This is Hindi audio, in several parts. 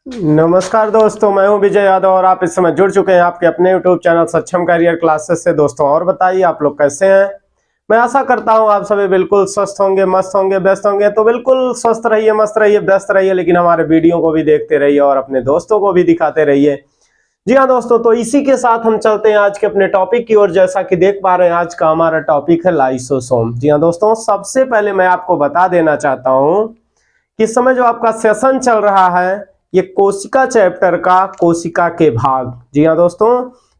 नमस्कार दोस्तों, मैं हूं विजय यादव और आप इस समय जुड़ चुके हैं आपके अपने YouTube चैनल सक्षम करियर क्लासेस से। दोस्तों और बताइए आप लोग कैसे हैं। मैं आशा करता हूं आप सभी बिल्कुल स्वस्थ होंगे, मस्त होंगे, व्यस्त होंगे। तो बिल्कुल स्वस्थ रहिए, मस्त रहिए, व्यस्त रहिए, लेकिन हमारे वीडियो को भी देखते रहिए और अपने दोस्तों को भी दिखाते रहिए। जी हाँ दोस्तों, तो इसी के साथ हम चलते हैं आज के अपने टॉपिक की ओर। जैसा कि देख पा रहे हैं आज का हमारा टॉपिक है लाइसोसोम। जी हाँ दोस्तों, सबसे पहले मैं आपको बता देना चाहता हूँ कि इस समय जो आपका सेशन चल रहा है ये कोशिका चैप्टर का कोशिका के भाग। जी हाँ दोस्तों,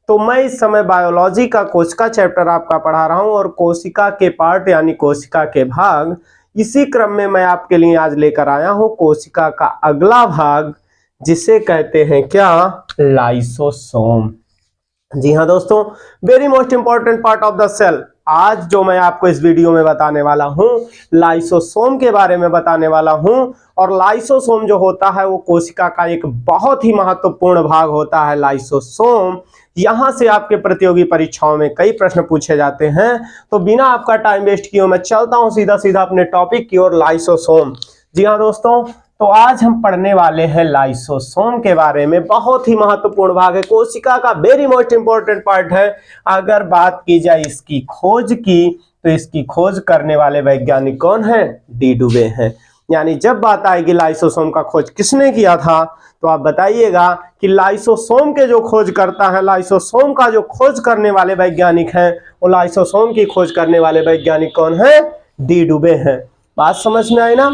तो मैं इस समय बायोलॉजी का कोशिका चैप्टर आपका पढ़ा रहा हूं और कोशिका के पार्ट यानी कोशिका के भाग इसी क्रम में मैं आपके लिए आज लेकर आया हूं कोशिका का अगला भाग, जिसे कहते हैं क्या, लाइसोसोम। जी हाँ दोस्तों, very most important part of the cell. आज जो मैं आपको इस वीडियो में बताने वाला हूं लाइसोसोम के बारे में बताने वाला हूं। और लाइसोसोम जो होता है वो कोशिका का एक बहुत ही महत्वपूर्ण भाग होता है। लाइसोसोम यहां से आपके प्रतियोगी परीक्षाओं में कई प्रश्न पूछे जाते हैं। तो बिना आपका टाइम वेस्ट किए मैं चलता हूं सीधा सीधा अपने टॉपिक की ओर, लाइसोसोम। जी हाँ दोस्तों, तो आज हम पढ़ने वाले हैं लाइसोसोम के बारे में। बहुत ही महत्वपूर्ण भाग है, कोशिका का वेरी मोस्ट इंपॉर्टेंट पार्ट है। अगर बात की जाए इसकी खोज की, तो इसकी खोज करने वाले वैज्ञानिक कौन है? डी डुबे हैं। यानी जब बात आएगी लाइसोसोम का खोज किसने किया था, तो आप बताइएगा कि लाइसोसोम के जो खोज करता है, लाइसोसोम का जो खोज करने वाले वैज्ञानिक हैं, वो लाइसोसोम की खोज करने वाले वैज्ञानिक कौन है? डी डुबे हैं। बात समझ में आई ना।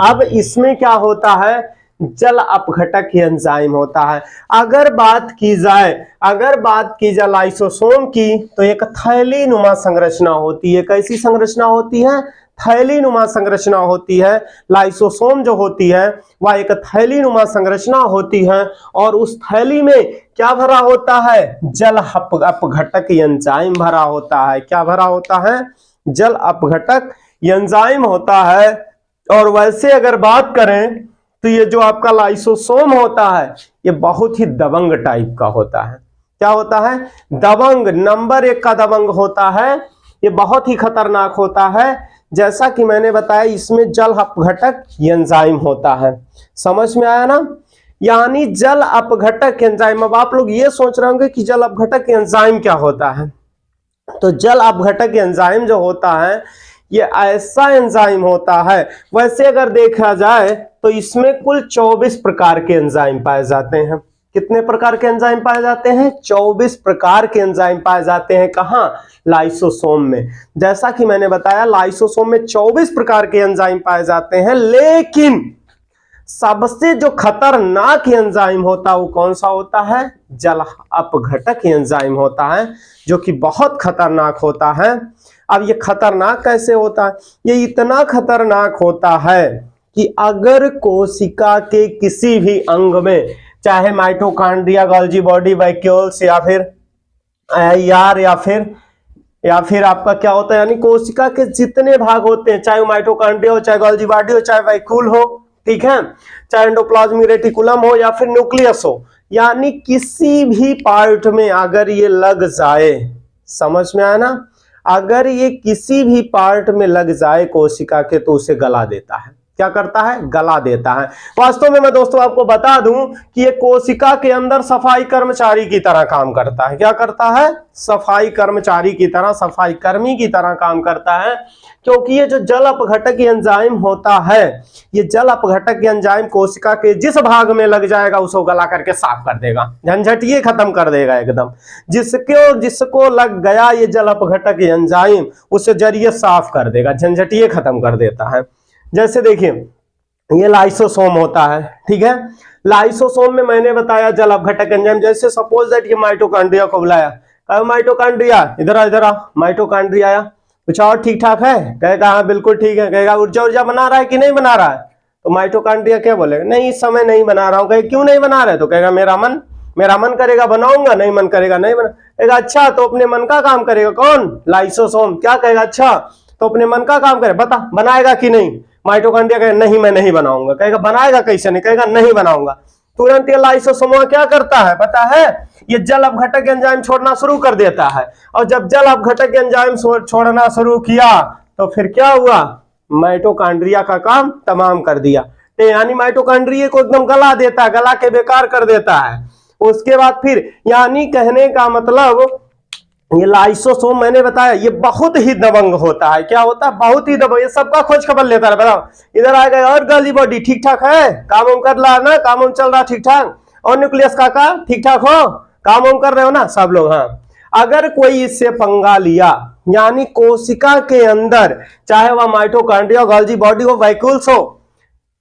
अब इसमें क्या होता है, जल अपघटक एंजाइम होता है। अगर बात की जाए लाइसोसोम की, तो एक थैलीनुमा संरचना होती है। कैसी संरचना होती है? थैलीनुमा संरचना होती है। लाइसोसोम जो होती है वह एक थैलीनुमा संरचना होती है और उस थैली में क्या भरा होता है? जल अपघटक एंजाइम भरा होता है। क्या भरा होता है? जल अपघटक एंजाइम होता है। और वैसे अगर बात करें तो ये जो आपका लाइसोसोम होता है ये बहुत ही दबंग टाइप का होता है। क्या होता है? दबंग, नंबर 1 का दबंग होता है। ये बहुत ही खतरनाक होता है। जैसा कि मैंने बताया, इसमें जल अपघटक एंजाइम होता है। समझ में आया ना। यानी जल अपघटक एंजाइम। अब आप लोग ये सोच रहे होंगे कि जल अपघटक एंजाइम क्या होता है। तो जल अपघटक एंजाइम जो होता है ये ऐसा एंजाइम होता है, वैसे अगर देखा जाए तो इसमें कुल 24 प्रकार के एंजाइम पाए जाते हैं। कितने प्रकार के एंजाइम पाए जाते हैं? 24 प्रकार के एंजाइम पाए जाते हैं। कहां? लाइसोसोम में। जैसा कि मैंने बताया, लाइसोसोम में 24 प्रकार के एंजाइम पाए जाते हैं, लेकिन सबसे जो खतरनाक एंजाइम होता है वो कौन सा होता है? जल अपघटक एंजाइम होता है, जो कि बहुत खतरनाक होता है। अब ये खतरनाक कैसे होता है? ये इतना खतरनाक होता है कि अगर कोशिका के किसी भी अंग में, चाहे माइटोकॉन्ड्रिया, गोल्गी बॉडी, वैक्यूल्स या फिर आईआर या फिर आपका क्या होता है, यानी कोशिका के जितने भाग होते हैं, चाहे वो माइटोकॉन्ड्रिया हो, चाहे गोल्गी बॉडी हो, चाहे वैक्यूल हो, ठीक है, चाहे एंडोप्लाज्मिक रेटिकुलम हो या फिर न्यूक्लियस हो, यानी किसी भी पार्ट में अगर ये लग जाए, समझ में आया ना, अगर ये किसी भी पार्ट में लग जाए कोशिका के, तो उसे गला देता है। क्या करता है? गला देता है। वास्तव में मैं दोस्तों आपको बता दूं कि ये कोशिका के अंदर सफाई कर्मचारी की तरह काम करता है। क्या करता है? सफाई कर्मचारी की तरह, सफाई कर्मी की तरह काम करता है। क्योंकि ये जो जल अपघटक एंजाइम होता है, ये जल अपघटक एंजाइम कोशिका के जिस भाग में लग जाएगा उसको गला करके साफ कर देगा, झंझटिए खत्म कर देगा एकदम। जिसको लग गया ये जल अपघटक एंजाइम, उसे जरिए साफ कर देगा, झंझटिए खत्म कर देता है। जैसे देखिए, ये लाइसोसोम होता है, ठीक है। लाइसोसोम में मैंने बताया जल अपघटक एंजाइम। जैसे सपोज दैट ये माइटोकॉन्ड्रिया को बुलाया, कहा माइटोकॉन्ड्रिया इधर आ, माइटोकॉन्ड्रिया आया, कुछ और ठीक ठाक है? कहेगा हाँ बिल्कुल ठीक है। कहेगा ऊर्जा बना रहा है कि नहीं बना रहा है? तो माइटोकॉन्ड्रिया क्या बोलेगा? नहीं, इस समय नहीं बना रहा हूं। कहे क्यों नहीं बना रहे? तो कहेगा मेरा मन करेगा बनाऊंगा, नहीं मन करेगा नहीं बना। कहेगा अच्छा, तो अपने मन का काम करेगा कौन? लाइसोसोम। क्या कहेगा? अच्छा तो अपने मन का काम करे, बता बनाएगा कि नहीं? माइटोकॉन्ड्रिया कहेगा नहीं, मैं नहीं बनाऊंगा। कहेगा बनाएगा कैसे नहीं? कहेगा नहीं बनाऊंगा। तुरंत ये लाइसोसोम क्या करता है पता है? ये जल अपघटक एंजाइम छोड़ना शुरू कर देता है। और जब जल अपघटक एंजाइम छोड़ना शुरू किया तो फिर क्या हुआ? माइटोकॉन्ड्रिया का काम तमाम कर दिया। यानी माइटोकॉन्ड्रिया को एकदम गला देता है, गला के बेकार कर देता है। उसके बाद फिर यानी कहने का मतलब ये लाइसोसोम मैंने बताया ये बहुत ही दबंग होता है। क्या होता है? बहुत ही दबंग। ये सबका खोज खबर लेता है। बताओ इधर आएगा और गर्ली बॉडी ठीक ठाक है, काम वाम कर रहा है ना, काम वाम चल रहा ठीक ठाक, और न्यूक्लियस का ठीक ठाक हो, काम वाम कर रहे हो ना सब लोग। हाँ, अगर कोई इससे पंगा लिया यानी कोशिका के अंदर, चाहे वह माइटोकॉन्ड्रिया, गोल्गी बॉडी हो, वैक्यूल्स हो,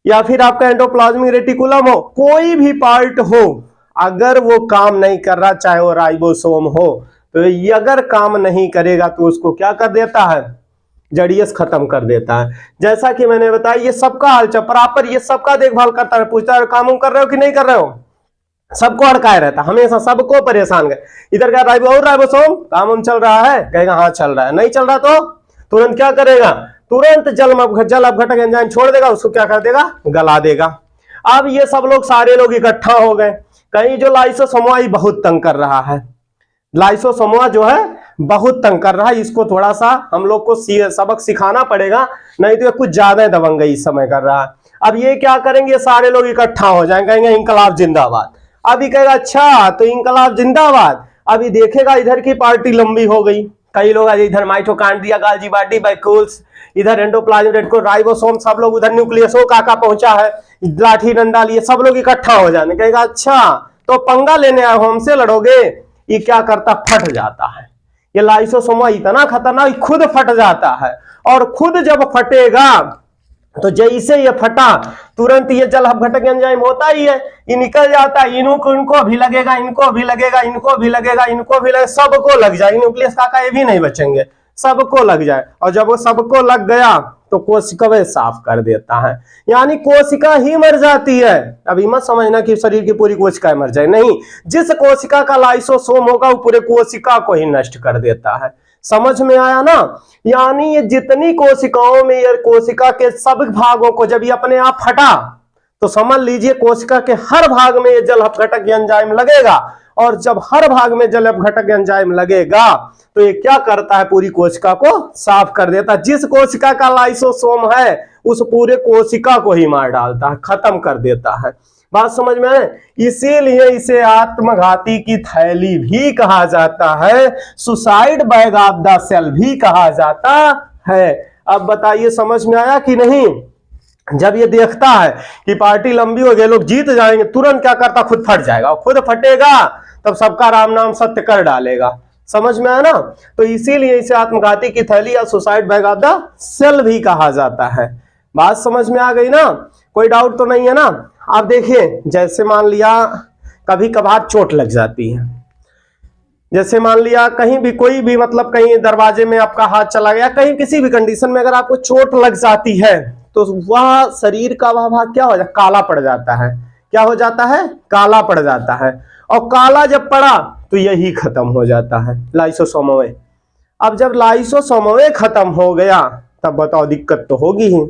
या फिर आपका एंडोप्लाज्मिक रेटिकुलम हो, कोई भी पार्ट हो, अगर वो काम नहीं कर रहा, चाहे वो राइबोसोम हो, तो ये अगर काम नहीं करेगा तो उसको क्या कर देता है? जड़ियस खत्म कर देता है। जैसा कि मैंने बताया ये सबका हालचाल प्रॉपर, ये सबका देखभाल करता है, पूछता है काम कर रहे हो कि नहीं कर रहे हो, सबको अड़काए रहता, हमेशा सबको परेशान कर। इधर क्या राइबोसोम काम चल रहा है, कहेगा हाँ चल रहा है, नहीं चल रहा तो तुरंत क्या करेगा? तुरंत जल अपघटक एंजाइम छोड़ देगा, उसको क्या कर देगा? गला देगा। अब ये सब लोग सारे लोग इकट्ठा हो गए, कहीं जो लाइसोसोमा बहुत तंग कर रहा है, लाइसोसोमा जो है बहुत तंग कर रहा है, इसको थोड़ा सा हम लोग को सबक सिखाना पड़ेगा, नहीं तो ये कुछ ज्यादा दबंगई इस समय कर रहा है। अब ये क्या करेंगे? सारे लोग इकट्ठा हो जाएंगे, कहेंगे इंकलाब जिंदाबाद। अभी कहेगा अच्छा तो इंकलाब जिंदाबाद, अभी देखेगा इधर की पार्टी लंबी हो गई, कई लोग इधर माइटोकॉन्ड्रिया, गोल्गी बॉडी, वैक्यूल्स, इधर एंडोप्लाज्मिक रेटिकुलम, राइबोसोम, सब लोग उधर न्यूक्लियस हो काका पहुंचा है, लाठी डंडा लिए सब लोग इकट्ठा हो जाने। कहेगा अच्छा तो पंगा लेने आए हो, हमसे लड़ोगे? ये क्या करता? फट जाता है। ये लाइसोसोमा इतना खतरनाक खुद फट जाता है, और खुद जब फटेगा तो जैसे ये फटा तुरंत ये जल अपघटक एंजाइम होता ही है, ये निकल जाता है, इनको भी लगेगा, इनको भी लगेगा, इनको भी लगेगा, इनको भी लगेगा, सबको लग जाए, न्यूक्लियस का ये भी नहीं बचेंगे, सबको लग जाए। और जब वो सबको लग गया तो कोशिका साफ कर देता है, यानी कोशिका ही मर जाती है। अभी मत समझना कि शरीर की पूरी कोशिका मर जाए, नहीं, जिस कोशिका का लाइसोसोम होगा वो पूरे कोशिका को ही नष्ट कर देता है। समझ में आया ना? यानी ये जितनी कोशिकाओं में ये कोशिका के सब भागों को जब ये अपने आप फटा तो समझ लीजिए कोशिका के हर भाग में ये जल अपघटक एंजाइम लगेगा, और जब हर भाग में जल अपघटक एंजाइम लगेगा तो ये क्या करता है? पूरी कोशिका को साफ कर देता है। जिस कोशिका का लाइसोसोम है उस पूरे कोशिका को ही मार डालता है, खत्म कर देता है। बात समझ में आए? इसीलिए इसे आत्मघाती की थैली भी कहा जाता है, suicide bag of the cell भी कहा जाता है। अब बताइए समझ में आया कि नहीं? जब ये देखता है कि पार्टी लंबी हो गई, लोग जीत जाएंगे, तुरंत क्या करता? खुद फट जाएगा, खुद फटेगा तब सबका राम नाम सत्य कर डालेगा। समझ में आया ना? तो इसीलिए इसे आत्मघाती की थैली या suicide bag of the cell भी कहा जाता है। बात समझ में आ गई ना? कोई डाउट तो नहीं है ना? आप देखिए, जैसे मान लिया कभी कभार चोट लग जाती है, जैसे मान लिया कहीं भी कोई भी मतलब कहीं दरवाजे में आपका हाथ चला गया, कहीं किसी भी कंडीशन में अगर आपको चोट लग जाती है तो वह शरीर का वह भाग क्या हो जाता? काला पड़ जाता है। क्या हो जाता है? काला पड़ जाता है। और काला जब पड़ा तो यही खत्म हो जाता है, लाइसोसोमवे। अब जब लाइसोसोमवे खत्म हो गया तब बताओ दिक्कत तो होगी ही।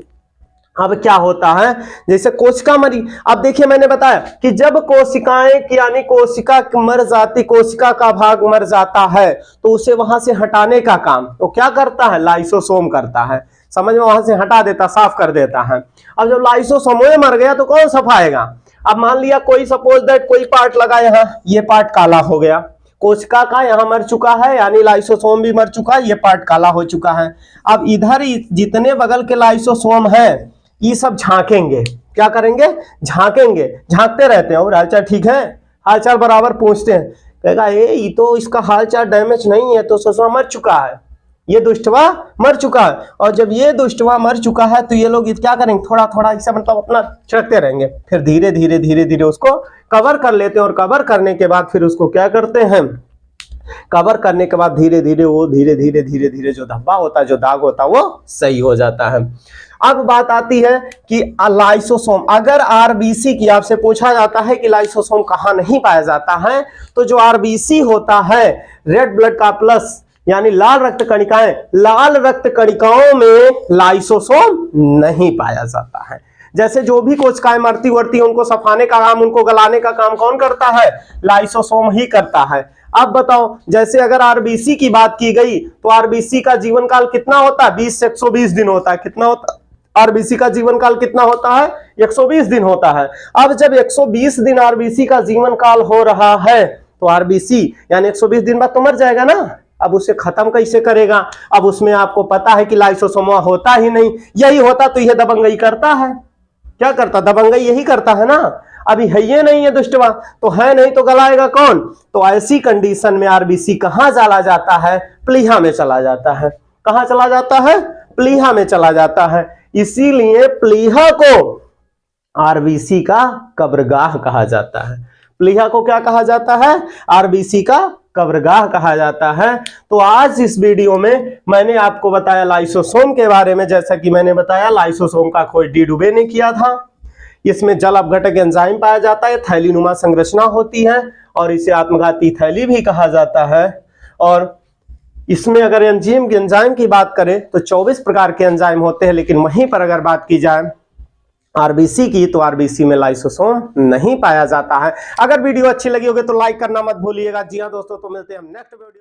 अब क्या होता है? जैसे कोशिका मरी, अब देखिए मैंने बताया कि जब कोशिकाएं यानी कोशिका मर जाती, कोशिका का भाग मर जाता है तो उसे वहां से हटाने का काम तो क्या करता है? लाइसोसोम करता है। समझ में? वहां से हटा देता, साफ कर देता है। अब जब लाइसोसोम मर गया तो कौन सफाएगा? अब मान लिया कोई सपोज दैट कोई पार्ट लगा, यहाँ ये पार्ट काला हो गया, कोशिका का यहाँ मर चुका है, यानी लाइसोसोम भी मर चुका है, ये पार्ट काला हो चुका है। अब इधर जितने बगल के लाइसोसोम है ये सब झांकेंगे, क्या करेंगे? झांकेंगे, झांकते रहते हैं और हालचाल ठीक है, हालचाल बराबर पूछते हैं, कहेगा ये तो इसका हालचाल डैमेज नहीं है तो सोचना मर चुका है, ये दुष्टवा मर चुका है। और जब ये दुष्टवा मर चुका है तो ये लोग क्या करेंगे? थोड़ा थोड़ा इससे मतलब अपना छिड़कते रहेंगे, फिर धीरे धीरे धीरे धीरे उसको कवर कर लेते हैं, और कवर करने के बाद फिर उसको क्या करते हैं? कवर करने के बाद धीरे धीरे वो धीरे धीरे धीरे धीरे जो धब्बा होता है, जो दाग होता है, वो सही हो जाता है। अब बात आती है कि लाइसोसोम, अगर आरबीसी की आपसे पूछा जाता है कि लाइसोसोम कहाँ नहीं पाया जाता है, तो जो आरबीसी होता है, रेड ब्लड का प्लस यानी लाल रक्त कणिकाएं, लाल रक्त कणिकाओं में लाइसोसोम नहीं पाया जाता है। जैसे जो भी कोशिकाएं मरती उड़ती है उनको सफाने का काम, उनको गलाने का काम कौन करता है? लाइसोसोम ही करता है। अब बताओ, जैसे अगर आरबीसी की बात की गई तो आरबीसी का जीवन काल कितना होता है? 20 से 120 दिन होता है। कितना होता है? आरबीसी का जीवन काल कितना होता है? 120 दिन होता है। अब जब 120 दिन आरबीसी का जीवन काल हो रहा है तो आरबीसी यानी 120 दिन बाद तो मर जाएगा ना। अब उसे खत्म कैसे करेगा? अब उसमें आपको पता है कि लाइसोसोम होता ही नहीं, यही होता तो यह दबंगई करता है। क्या करता? दबंगई यही करता है ना। अभी है ये नहीं है दुष्टवा, तो है नहीं तो गलाएगा कौन? तो ऐसी कंडीशन में आरबीसी कहां चला जाता है? प्लीहा में चला जाता है। कहां चला जाता है? प्लीहा में चला जाता है। इसीलिए प्लीहा को आरबीसी का कब्रगाह कहा जाता है। प्लीहा को क्या कहा जाता है? आरबीसी का कब्रगाह कहा जाता है। तो आज इस वीडियो में मैंने आपको बताया लाइसोसोम के बारे में। जैसा कि मैंने बताया लाइसोसोम का खोज डी डुबे ने किया था। इसमें जल अपघटक एंजाइम पाया जाता है, थैलीनुमा संरचना होती है और इसे आत्मघाती थैली भी कहा जाता है। और इसमें अगर एंजाइम की बात करें तो 24 प्रकार के एंजाइम होते हैं, लेकिन वहीं पर अगर बात की जाए आरबीसी की तो आरबीसी में लाइसोसोम नहीं पाया जाता है। अगर वीडियो अच्छी लगी होगी तो लाइक करना मत भूलिएगा। जी हाँ दोस्तों, तो मिलते हैं हम नेक्स्ट वीडियो।